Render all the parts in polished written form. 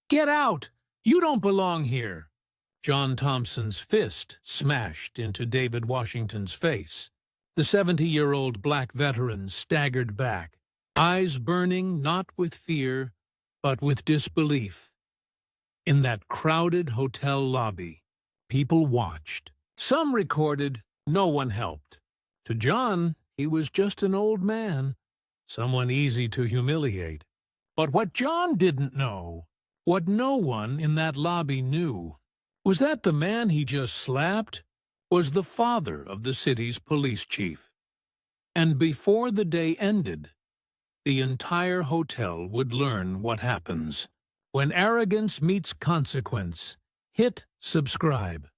"Get out! You don't belong here!" John Thompson's fist smashed into David Washington's face. The 70-year-old black veteran staggered back, eyes burning not with fear, but with disbelief. In that crowded hotel lobby, people watched. Some recorded, no one helped. To John, he was just an old man, someone easy to humiliate. But what John didn't know, what no one in that lobby knew, was that the man he just slapped was the father of the city's police chief. And before the day ended, the entire hotel would learn what happens when arrogance meets consequence. Hit subscribe.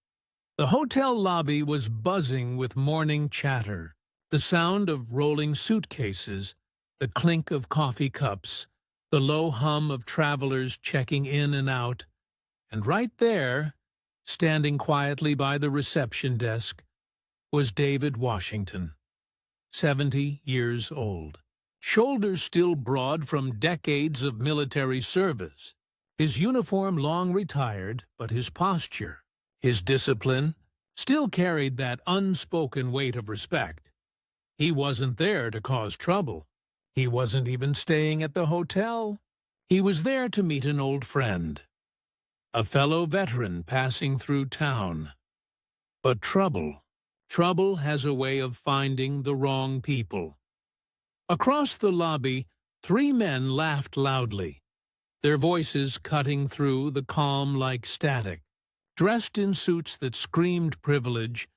The hotel lobby was buzzing with morning chatter, the sound of rolling suitcases, the clink of coffee cups, the low hum of travelers checking in and out, and right there, standing quietly by the reception desk, was David Washington, 70 years old, shoulders still broad from decades of military service, his uniform long retired, but his posture, his discipline, still carried that unspoken weight of respect. He wasn't there to cause trouble. He wasn't even staying at the hotel. He was there to meet an old friend, a fellow veteran passing through town. But trouble has a way of finding the wrong people. Across the lobby, 3 men laughed loudly, their voices cutting through the calm like static. Dressed in suits that screamed privilege,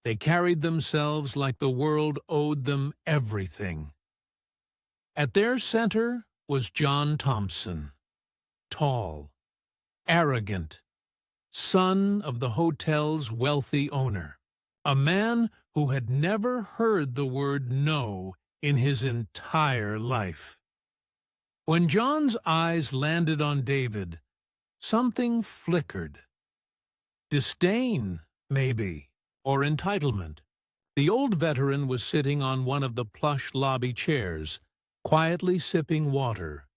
they carried themselves like the world owed them everything. At their center was John Thompson, tall, arrogant, son of the hotel's wealthy owner, a man who had never heard the word no in his entire life. When John's eyes landed on David, something flickered. Disdain, maybe, or entitlement. The old veteran was sitting on one of the plush lobby chairs, quietly sipping water,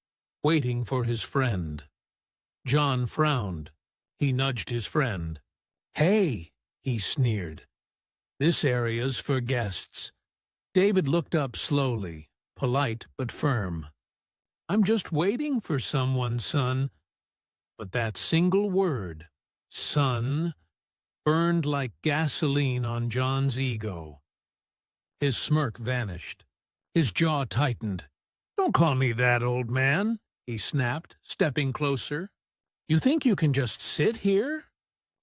waiting for his friend. John frowned. He nudged his friend. "Hey," he sneered. "This area's for guests." David looked up slowly, polite but firm. "I'm just waiting for someone, son." But that single word, son, burned like gasoline on John's ego. His smirk vanished. His jaw tightened. "Don't call me that, old man," he snapped, stepping closer. "You think you can just sit here?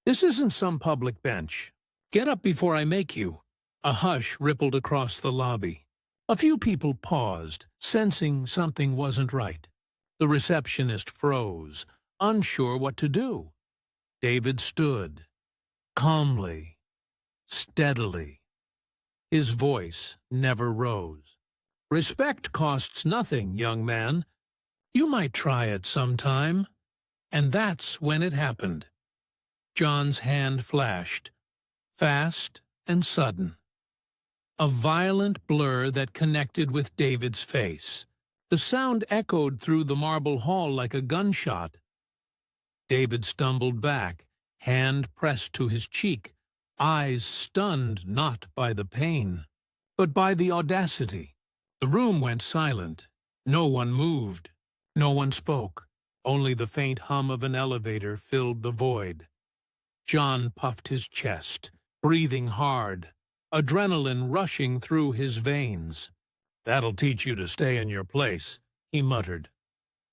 This isn't some public bench. Get up before I make you." A hush rippled across the lobby. A few people paused, sensing something wasn't right. The receptionist froze, unsure what to do. David stood, calmly, steadily. His voice never rose. "Respect costs nothing, young man. You might try it sometime." And that's when it happened. John's hand flashed, fast and sudden. A violent blur that connected with David's face. The sound echoed through the marble hall like a gunshot. David stumbled back, hand pressed to his cheek, eyes stunned not by the pain, but by the audacity. The room went silent. No one moved. No one spoke. Only the faint hum of an elevator filled the void. John puffed his chest, breathing hard, adrenaline rushing through his veins. "That'll teach you to stay in your place," he muttered.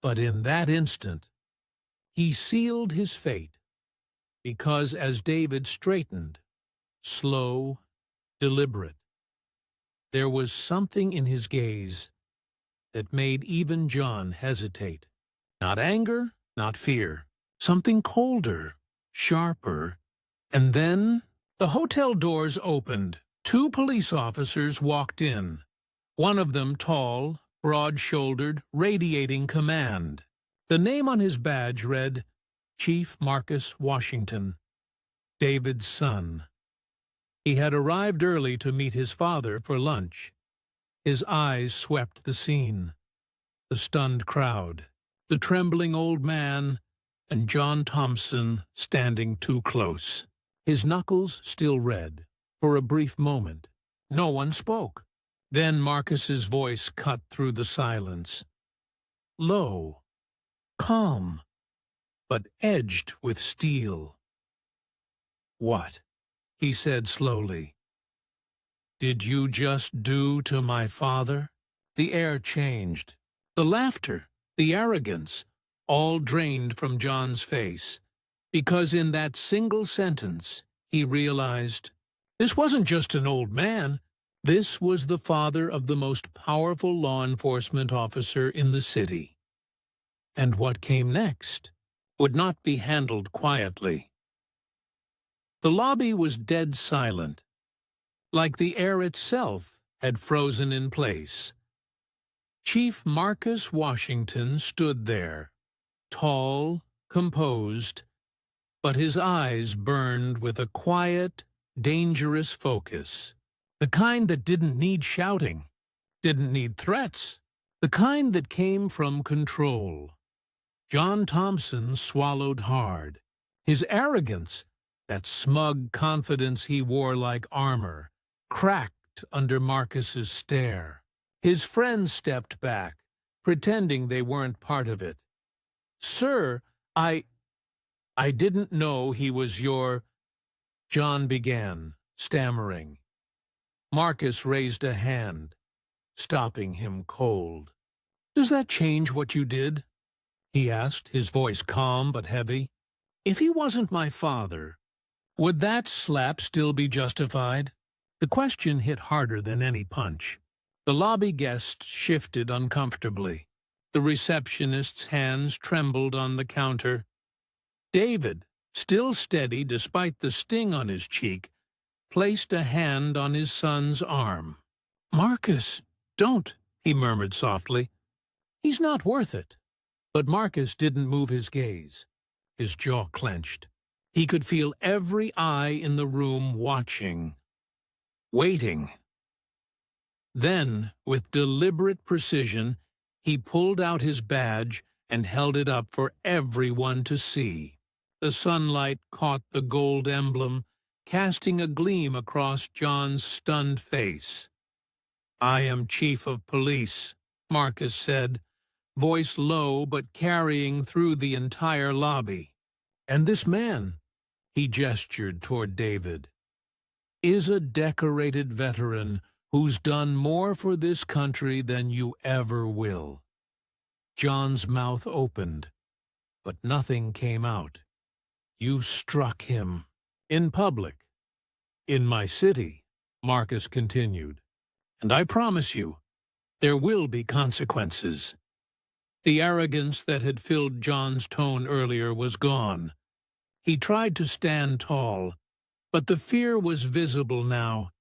But in that instant, he sealed his fate, because as David straightened, slow, deliberate, there was something in his gaze that made even John hesitate. Not anger, not fear, something colder, sharper. And then the hotel doors opened. 2 police officers walked in, one of them tall, broad-shouldered, radiating command. The name on his badge read, Chief Marcus Washington, David's son. He had arrived early to meet his father for lunch. His eyes swept the scene, the stunned crowd, the trembling old man, and John Thompson standing too close, his knuckles still red. For a brief moment, no one spoke. Then Marcus's voice cut through the silence. Low, calm, but edged with steel. "What?" he said slowly. "Did you just do to my father?" The air changed. The laughter, the arrogance, all drained from John's face, because in that single sentence he realized this wasn't just an old man. This was the father of the most powerful law enforcement officer in the city. And what came next would not be handled quietly. The lobby was dead silent, like the air itself had frozen in place. Chief Marcus Washington stood there, tall, composed, but his eyes burned with a quiet, dangerous focus. The kind that didn't need shouting, didn't need threats, the kind that came from control. John Thompson swallowed hard. His arrogance, that smug confidence he wore like armor, cracked under Marcus's stare. His friends stepped back, pretending they weren't part of it. "Sir, I didn't know he was your—" John began, stammering. Marcus raised a hand, stopping him cold. "Does that change what you did?" he asked, his voice calm but heavy. "If he wasn't my father, would that slap still be justified?" The question hit harder than any punch. The lobby guests shifted uncomfortably. The receptionist's hands trembled on the counter. David, still steady despite the sting on his cheek, placed a hand on his son's arm. "Marcus, don't," he murmured softly. "He's not worth it." But Marcus didn't move his gaze. His jaw clenched. He could feel every eye in the room watching, waiting. Then, with deliberate precision, he pulled out his badge and held it up for everyone to see. The sunlight caught the gold emblem, casting a gleam across John's stunned face. "I am Chief of Police," Marcus said, voice low but carrying through the entire lobby. "And this man," he gestured toward David, "is a decorated veteran who's done more for this country than you ever will." John's mouth opened, but nothing came out. "You struck him. In public. In my city," Marcus continued. "And I promise you, there will be consequences." The arrogance that had filled John's tone earlier was gone. He tried to stand tall, but the fear was visible now,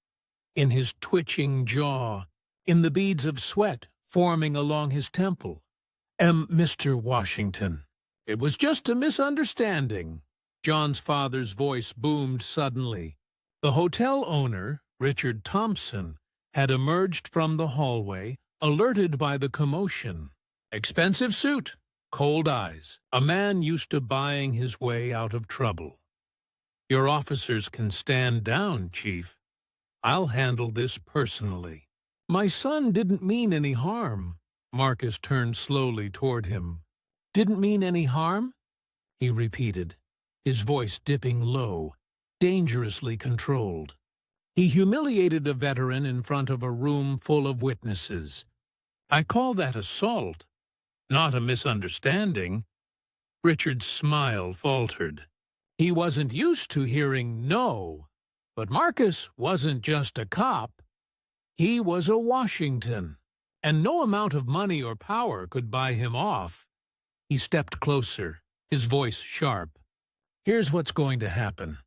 in his twitching jaw, in the beads of sweat forming along his temple. Mr. Washington, it was just a misunderstanding." John's father's voice boomed suddenly. The hotel owner, Richard Thompson, had emerged from the hallway, alerted by the commotion. Expensive suit, cold eyes, a man used to buying his way out of trouble. "Your officers can stand down, Chief. I'll handle this personally." "My son didn't mean any harm." Marcus turned slowly toward him. "Didn't mean any harm?" he repeated, his voice dipping low, dangerously controlled. "He humiliated a veteran in front of a room full of witnesses. I call that assault, not a misunderstanding." Richard's smile faltered. He wasn't used to hearing no, but Marcus wasn't just a cop. He was a Washington, and no amount of money or power could buy him off. He stepped closer, his voice sharp. "Here's what's going to happen.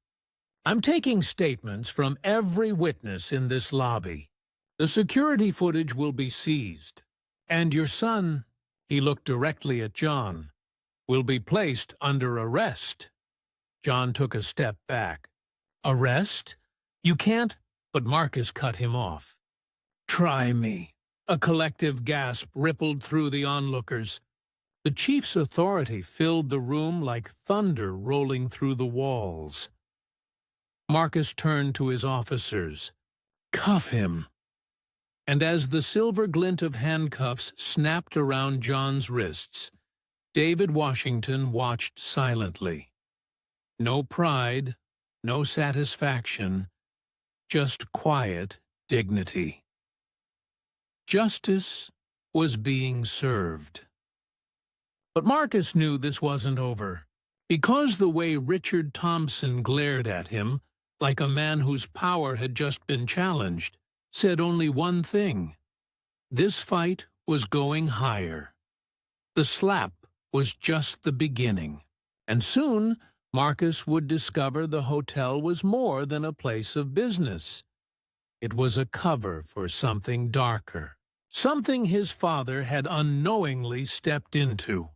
I'm taking statements from every witness in this lobby. The security footage will be seized, and your son," he looked directly at John, "will be placed under arrest." John took a step back. "Arrest? You can't—" But Marcus cut him off. "Try me." A collective gasp rippled through the onlookers. The chief's authority filled the room like thunder rolling through the walls. Marcus turned to his officers. "Cuff him." And as the silver glint of handcuffs snapped around John's wrists, David Washington watched silently. No pride, no satisfaction, just quiet dignity. Justice was being served. But Marcus knew this wasn't over, because the way Richard Thompson glared at him, like a man whose power had just been challenged, said only one thing. This fight was going higher. The slap was just the beginning, and soon Marcus would discover the hotel was more than a place of business. It was a cover for something darker, something his father had unknowingly stepped into.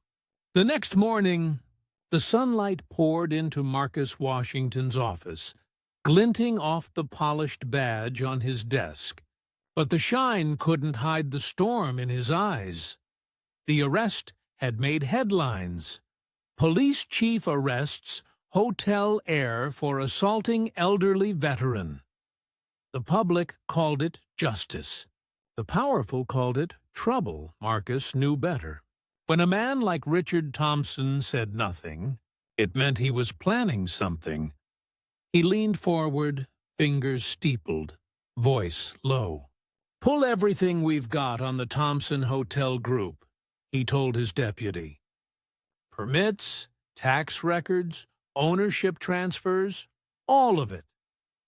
The next morning, the sunlight poured into Marcus Washington's office, glinting off the polished badge on his desk. But the shine couldn't hide the storm in his eyes. The arrest had made headlines. Police chief arrests hotel heir for assaulting elderly veteran. The public called it justice. The powerful called it trouble. Marcus knew better. When a man like Richard Thompson said nothing, it meant he was planning something. He leaned forward, fingers steepled, voice low. "Pull everything we've got on the Thompson Hotel Group," he told his deputy. "Permits, tax records, ownership transfers, all of it."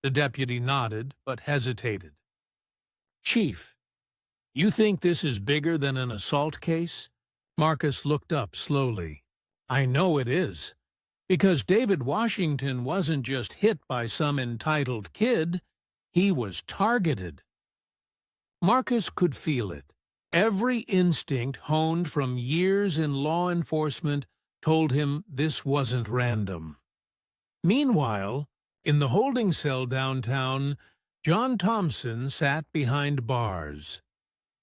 The deputy nodded, but hesitated. "Chief, you think this is bigger than an assault case?" Marcus looked up slowly. "I know it is, because David Washington wasn't just hit by some entitled kid, he was targeted." Marcus could feel it. Every instinct honed from years in law enforcement told him this wasn't random. Meanwhile, in the holding cell downtown, John Thompson sat behind bars,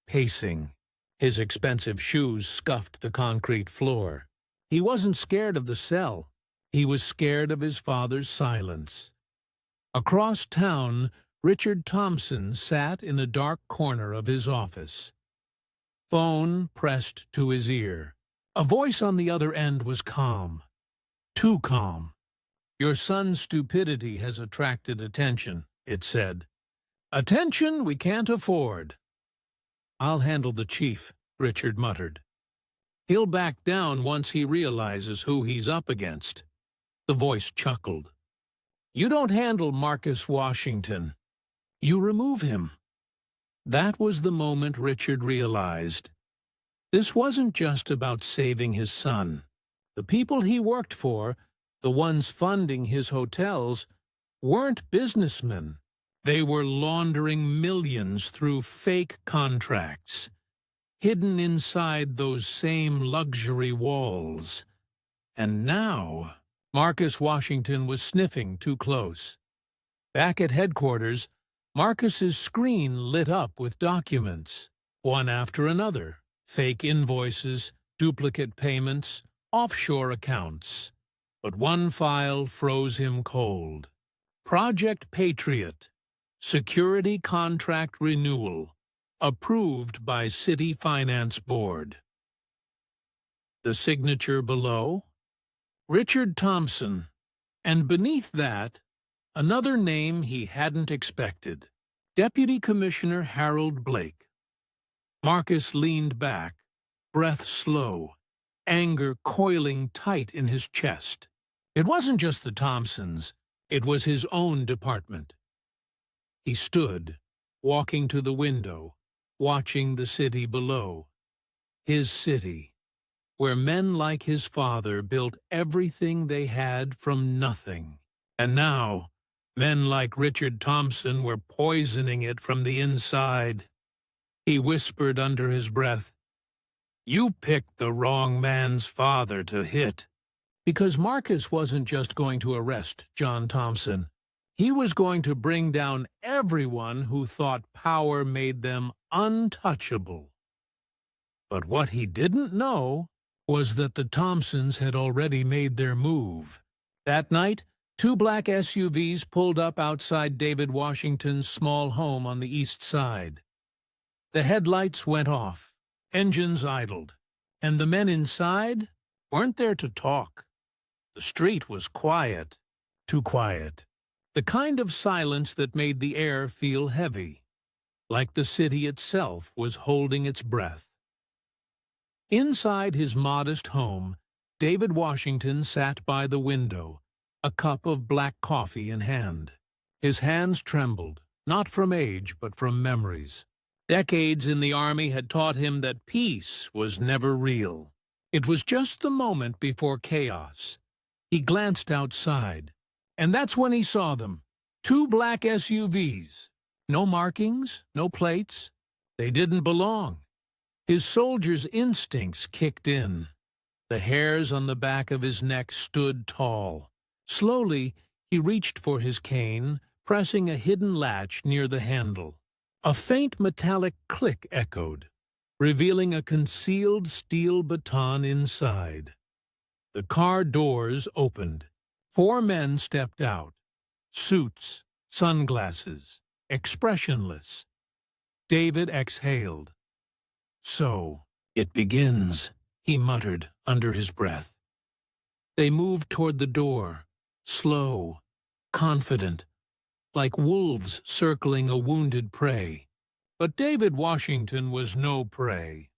pacing. His expensive shoes scuffed the concrete floor. He wasn't scared of the cell. He was scared of his father's silence. Across town, Richard Thompson sat in a dark corner of his office. Phone pressed to his ear. A voice on the other end was calm. Too calm. "Your son's stupidity has attracted attention," it said. "Attention we can't afford." "I'll handle the chief," Richard muttered. "He'll back down once he realizes who he's up against." The voice chuckled. "You don't handle Marcus Washington. You remove him." That was the moment Richard realized. This wasn't just about saving his son. The people he worked for, the ones funding his hotels, weren't businessmen. They were laundering millions through fake contracts, hidden inside those same luxury walls. And now, Marcus Washington was sniffing too close. Back at headquarters, Marcus's screen lit up with documents, one after another, fake invoices, duplicate payments, offshore accounts. But one file froze him cold. Project Patriot. Security Contract Renewal, approved by City Finance Board. The signature below, Richard Thompson, and beneath that, another name he hadn't expected, Deputy Commissioner Harold Blake. Marcus leaned back, breath slow, anger coiling tight in his chest. It wasn't just the Thompsons, it was his own department. He stood, walking to the window, watching the city below. His city, where men like his father built everything they had from nothing. And now, men like Richard Thompson were poisoning it from the inside. He whispered under his breath, "You picked the wrong man's father to hit." Because Marcus wasn't just going to arrest John Thompson. He was going to bring down everyone who thought power made them untouchable. But what he didn't know was that the Thompsons had already made their move. That night, two black SUVs pulled up outside David Washington's small home on the east side. The headlights went off, engines idled, and the men inside weren't there to talk. The street was quiet, too quiet, the kind of silence that made the air feel heavy, like the city itself was holding its breath. Inside his modest home, David Washington sat by the window, a cup of black coffee in hand. His hands trembled, not from age but from memories. Decades in the army had taught him that peace was never real. It was just the moment before chaos. He glanced outside, and that's when he saw them. Two black SUVs. No markings, no plates. They didn't belong. His soldier's instincts kicked in. The hairs on the back of his neck stood tall. Slowly, he reached for his cane, pressing a hidden latch near the handle. A faint metallic click echoed, revealing a concealed steel baton inside. The car doors opened. 4 men stepped out. Suits, sunglasses, expressionless. David exhaled. "So, it begins," he muttered under his breath. They moved toward the door, slow, confident, like wolves circling a wounded prey. But David Washington was no prey.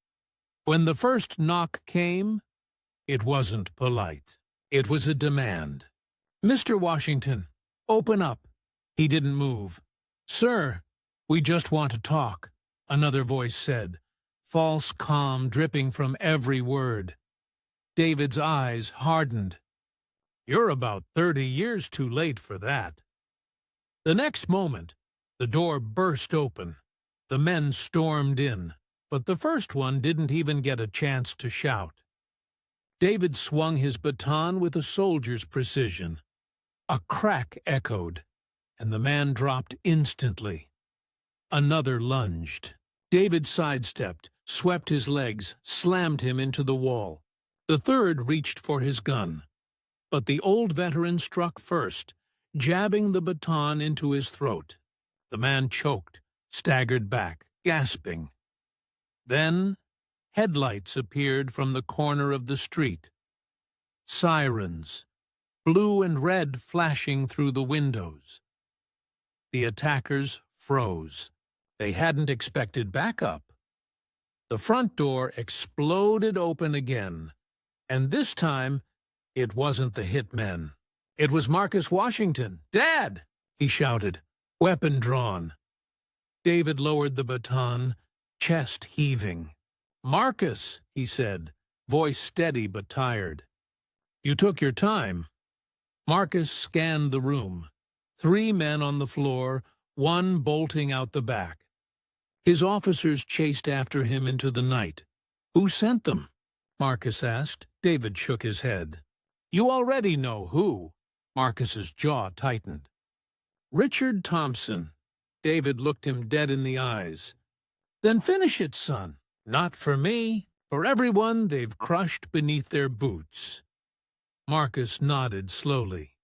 When the first knock came, it wasn't polite. It was a demand. "Mr. Washington, open up." He didn't move. "Sir, we just want to talk," another voice said, false calm dripping from every word. David's eyes hardened. "You're about 30 years too late for that." The next moment, the door burst open. The men stormed in, but the first one didn't even get a chance to shout. David swung his baton with a soldier's precision. A crack echoed, and the man dropped instantly. Another lunged. David sidestepped, swept his legs, slammed him into the wall. The third reached for his gun. But the old veteran struck first, jabbing the baton into his throat. The man choked, staggered back, gasping. Then, headlights appeared from the corner of the street. Sirens, blue and red flashing through the windows. The attackers froze. They hadn't expected backup. The front door exploded open again, and this time it wasn't the hitmen. It was Marcus Washington. "Dad!" he shouted, weapon drawn. David lowered the baton, chest heaving. "Marcus," he said, voice steady but tired. "You took your time." Marcus scanned the room. 3 men on the floor, 1 bolting out the back. His officers chased after him into the night. "Who sent them?" Marcus asked. David shook his head. "You already know who." Marcus's jaw tightened. "Richard Thompson." David looked him dead in the eyes. "Then finish it, son. Not for me, for everyone they've crushed beneath their boots." Marcus nodded slowly.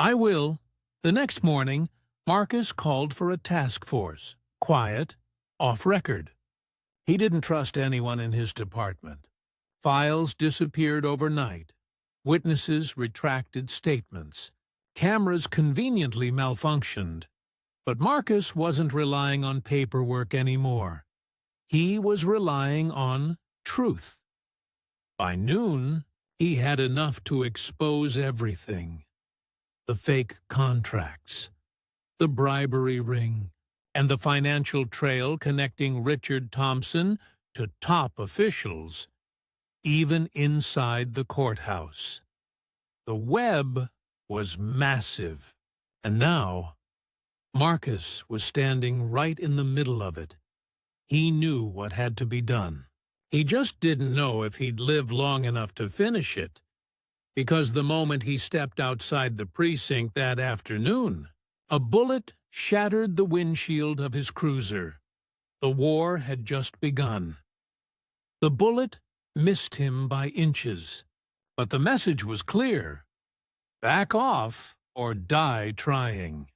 "I will." The next morning, Marcus called for a task force. Quiet, off record. He didn't trust anyone in his department. Files disappeared overnight. Witnesses retracted statements. Cameras conveniently malfunctioned. But Marcus wasn't relying on paperwork anymore. He was relying on truth. By noon, he had enough to expose everything. The fake contracts, the bribery ring, and the financial trail connecting Richard Thompson to top officials, even inside the courthouse. The web was massive, and now Marcus was standing right in the middle of it. He knew what had to be done. He just didn't know if he'd live long enough to finish it, because the moment he stepped outside the precinct that afternoon, a bullet shattered the windshield of his cruiser. The war had just begun. The bullet missed him by inches. But the message was clear: back off or die trying.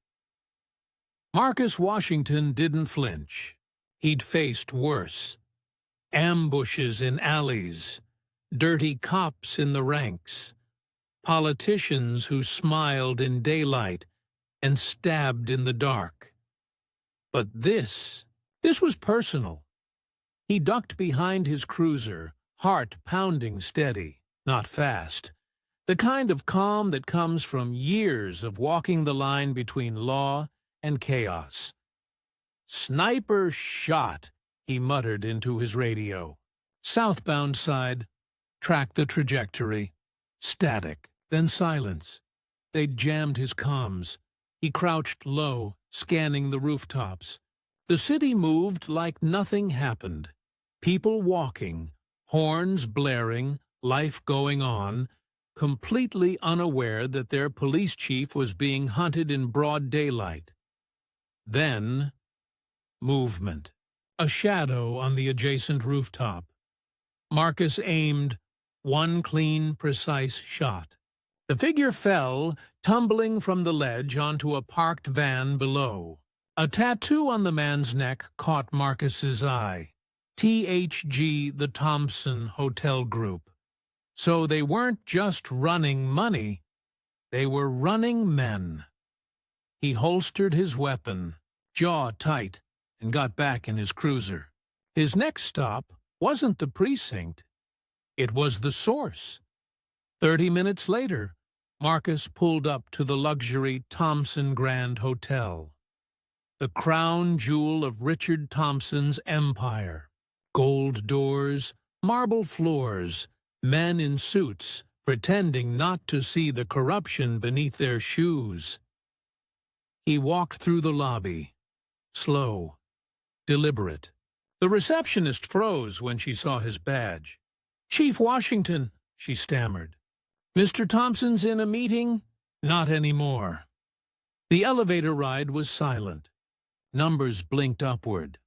Marcus Washington didn't flinch. He'd faced worse. Ambushes in alleys, dirty cops in the ranks, politicians who smiled in daylight and stabbed in the dark. But this was personal. He ducked behind his cruiser, heart pounding steady, not fast. The kind of calm that comes from years of walking the line between law and chaos. "Sniper shot," he muttered into his radio. Southbound side, track the trajectory. Static, then silence. They'd jammed his comms. He crouched low, scanning the rooftops. The city moved like nothing happened. People walking, horns blaring, life going on, completely unaware that their police chief was being hunted in broad daylight. Then, movement. A shadow on the adjacent rooftop. Marcus aimed, one clean, precise shot. The figure fell, tumbling from the ledge onto a parked van below. A tattoo on the man's neck caught Marcus's eye. THG, the Thompson Hotel Group. So they weren't just running money, they were running men. He holstered his weapon, jaw tight, and got back in his cruiser. His next stop wasn't the precinct, it was the source. 30 minutes later, Marcus pulled up to the luxury Thompson Grand Hotel, the crown jewel of Richard Thompson's empire. Gold doors, marble floors, men in suits pretending not to see the corruption beneath their shoes. He walked through the lobby, slow, deliberate. The receptionist froze when she saw his badge. "Chief Washington," she stammered. "Mr. Thompson's in a meeting?" "Not anymore." The elevator ride was silent. Numbers blinked upward.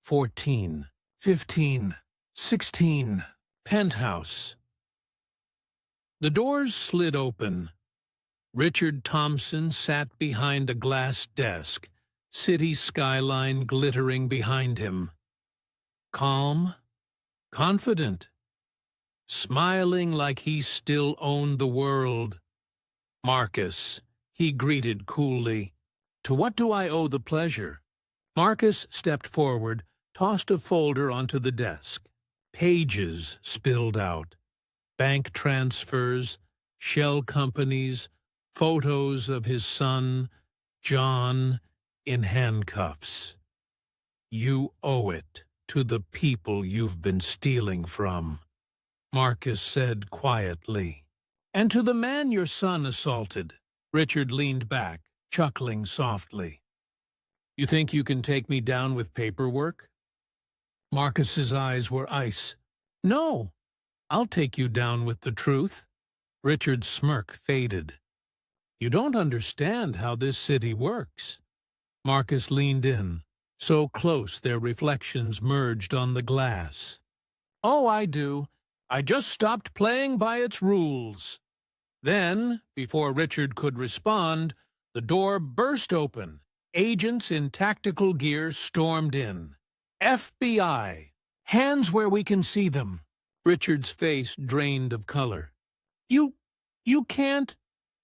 14, 15, 16. Penthouse. The doors slid open. Richard Thompson sat behind a glass desk, city skyline glittering behind him. Calm, confident, smiling like he still owned the world. "Marcus," he greeted coolly. "To what do I owe the pleasure?" Marcus stepped forward, tossed a folder onto the desk. Pages spilled out. Bank transfers, shell companies, photos of his son, John, in handcuffs. "You owe it to the people you've been stealing from," Marcus said quietly. "And to the man your son assaulted." Richard leaned back, chuckling softly. "You think you can take me down with paperwork?" Marcus's eyes were ice. "No, I'll take you down with the truth." Richard's smirk faded. "You don't understand how this city works." Marcus leaned in, so close their reflections merged on the glass. "Oh, I do. I just stopped playing by its rules." Then, before Richard could respond, the door burst open. Agents in tactical gear stormed in. "FBI! Hands where we can see them!" Richard's face drained of color. You can't—"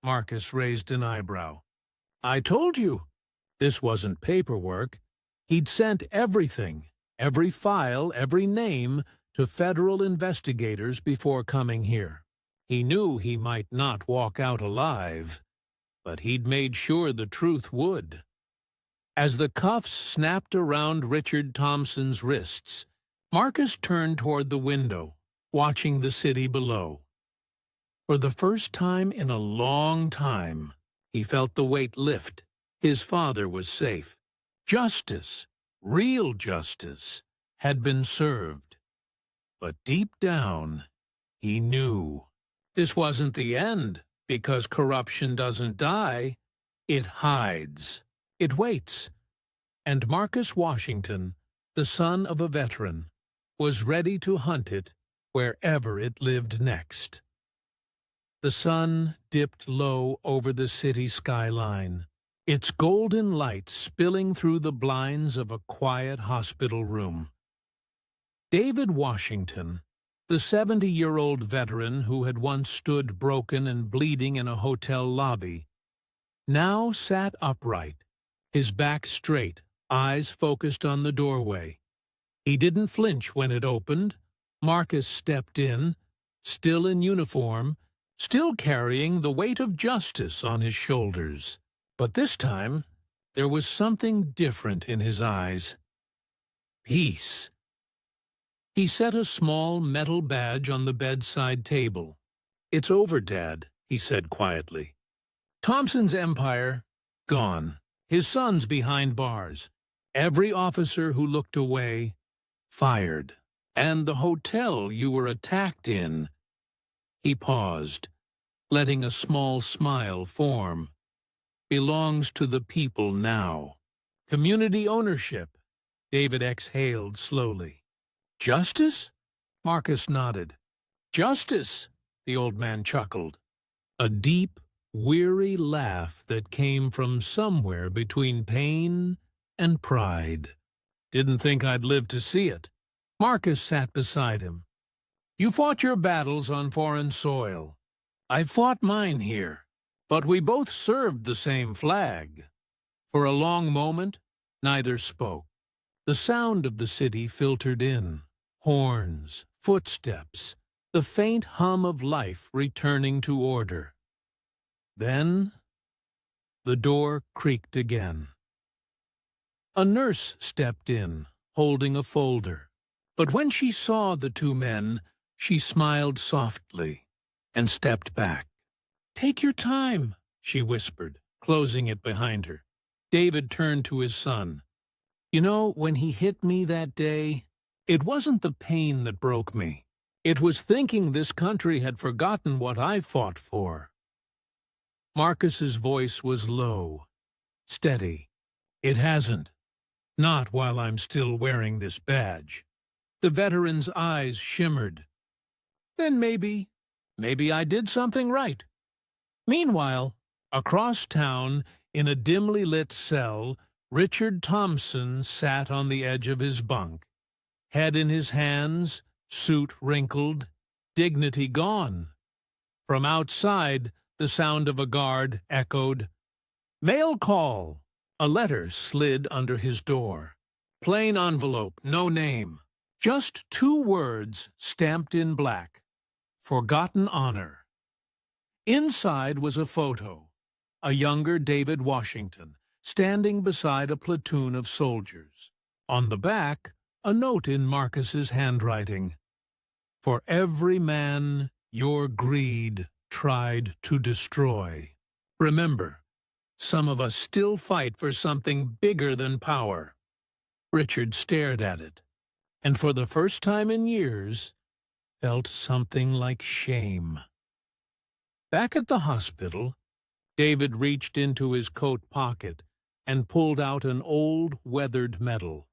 Marcus raised an eyebrow. "I told you. This wasn't paperwork. He'd sent everything, every file, every name, to federal investigators before coming here. He knew he might not walk out alive, but he'd made sure the truth would." As the cuffs snapped around Richard Thompson's wrists, Marcus turned toward the window, watching the city below. For the first time in a long time, he felt the weight lift. His father was safe. Justice, real justice, had been served. But deep down, he knew this wasn't the end, because corruption doesn't die. It hides. It waits. And Marcus Washington, the son of a veteran, was ready to hunt it wherever it lived next. The sun dipped low over the city skyline, its golden light spilling through the blinds of a quiet hospital room. David Washington, the 70-year-old veteran who had once stood broken and bleeding in a hotel lobby, now sat upright, his back straight, eyes focused on the doorway. He didn't flinch when it opened. Marcus stepped in, still in uniform, still carrying the weight of justice on his shoulders. But this time, there was something different in his eyes. Peace. He set a small metal badge on the bedside table. "It's over, Dad," he said quietly. "Thompson's empire, gone. His son's behind bars. Every officer who looked away, fired. And the hotel you were attacked in—" He paused, letting a small smile form. "Belongs to the people now. Community ownership," David exhaled slowly. "Justice?" Marcus nodded. "Justice," the old man chuckled. A deep, weary laugh that came from somewhere between pain and pride. "Didn't think I'd live to see it." Marcus sat beside him. "You fought your battles on foreign soil. I fought mine here, but we both served the same flag." For a long moment, neither spoke. The sound of the city filtered in. Horns, footsteps, the faint hum of life returning to order. Then the door creaked again. A nurse stepped in, holding a folder. But when she saw the two men, she smiled softly and stepped back. "Take your time," she whispered, closing it behind her. David turned to his son. "You know, when he hit me that day, it wasn't the pain that broke me. It was thinking this country had forgotten what I fought for." Marcus's voice was low, steady. "It hasn't. Not while I'm still wearing this badge." The veteran's eyes shimmered. "Then maybe I did something right." Meanwhile, across town, in a dimly lit cell, Richard Thompson sat on the edge of his bunk, head in his hands, suit wrinkled, dignity gone. From outside, the sound of a guard echoed, "Mail call." A letter slid under his door. Plain envelope, no name. Just two words stamped in black: "Forgotten honor." Inside was a photo, a younger David Washington, standing beside a platoon of soldiers. On the back, a note in Marcus's handwriting: "For every man your greed tried to destroy. Remember, some of us still fight for something bigger than power." Richard stared at it, and for the first time in years, felt something like shame. Back at the hospital, David reached into his coat pocket and pulled out an old, weathered medal.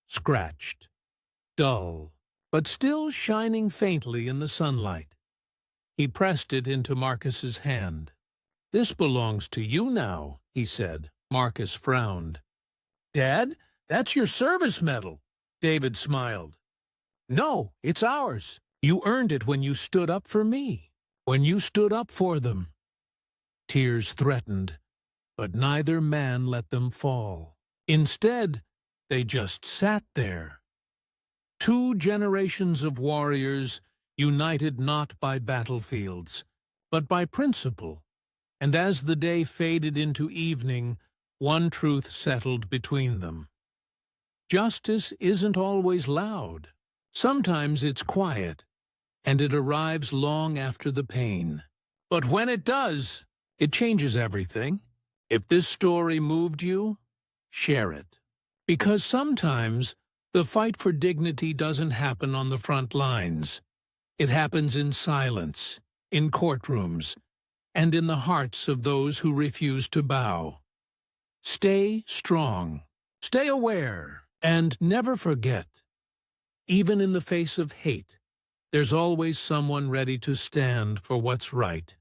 Scratched, dull, but still shining faintly in the sunlight. He pressed it into Marcus's hand. "This belongs to you now," he said. Marcus frowned. "Dad, that's your service medal." David smiled. "No, it's ours. You earned it when you stood up for me, when you stood up for them." Tears threatened, but neither man let them fall. Instead, they just sat there. Two generations of warriors, united not by battlefields, but by principle. And as the day faded into evening, one truth settled between them. Justice isn't always loud. Sometimes it's quiet, and it arrives long after the pain. But when it does, it changes everything. If this story moved you, share it. Because sometimes the fight for dignity doesn't happen on the front lines. It happens in silence, in courtrooms, and in the hearts of those who refuse to bow. Stay strong, stay aware, and never forget, even in the face of hate, There's always someone ready to stand for what's right.